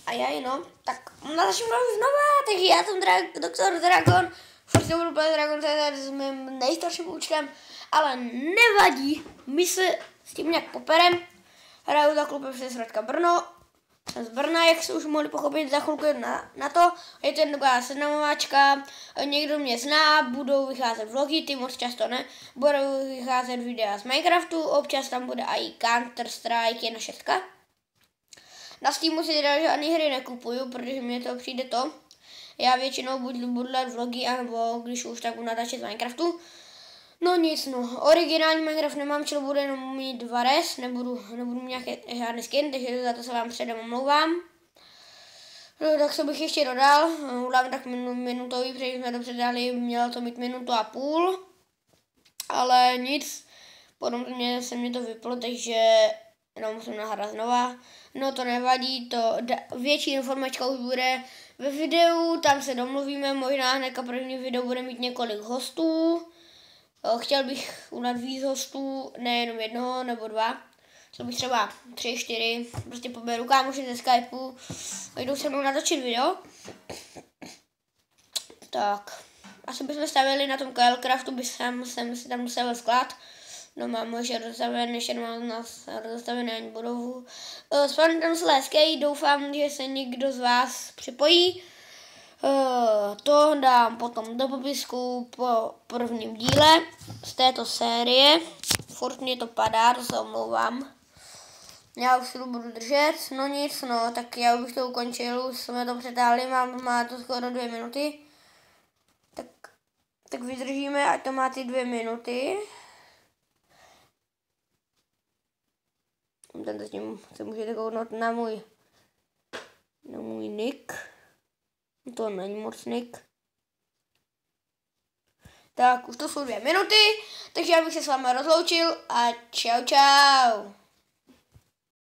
A já no, tak začnu znova, takže já jsem Doktor Dragon, furt to budu play Dragon s mým nejstarším účtem, ale nevadí, my se s tím nějak poperem, hraju za klubem z Radka Brno, jsem z Brna, jak se už mohli pochopit, za chvilku na to, je to taková seznamováčka, někdo mě zná, budou vycházet vlogy, ty moc často ne, budou vycházet videa z Minecraftu, občas tam bude i Counter-Strike 1.6. Na Steamu si teda žádný hry nekupuju, protože mě to přijde to. Já většinou budu dělat vlogy, anebo když už tak budu natáčet z Minecraftu. No nic, no. Originální Minecraft nemám, čili budu jenom mít 2 res, nebudu mít nějaký žádný skin, takže za to se vám předem omlouvám. No, tak co bych ještě dodal, udělám tak minutový, protože jsme to předali, mělo to mít 1,5 minuty. Ale nic, potom se mě to vyplo, takže jenom musím nahrát znova. No to nevadí, to větší informačka už bude ve videu, tam se domluvíme, možná hnedka první video bude mít několik hostů. Chtěl bych udělat víc hostů, nejenom jednoho nebo 2. Chtěl bych třeba 3, 4, prostě poberu kámoši ze Skypeu, jdou se mnou natočit video. Tak, asi bychom stavili na tom KLCraftu, jsem si tam musel sklad. No mám už rozstavený, ještě nemám rozstavený ani budovu. Spawnem tam se hezký, doufám, že se někdo z vás připojí. To dám potom do popisku po prvním díle z této série. Furt mě to padá, to se omlouvám. Já už si to budu držet, no nic, no, tak já bych to ukončil, už jsme to přetáhli, má to skoro 2 minuty. Tak vydržíme, ať to má ty 2 minuty. Tento s tím se můžete kouknout na můj nick. To není moc nick. Tak, už to jsou 2 minuty, takže já bych se s vámi rozloučil a čau čau.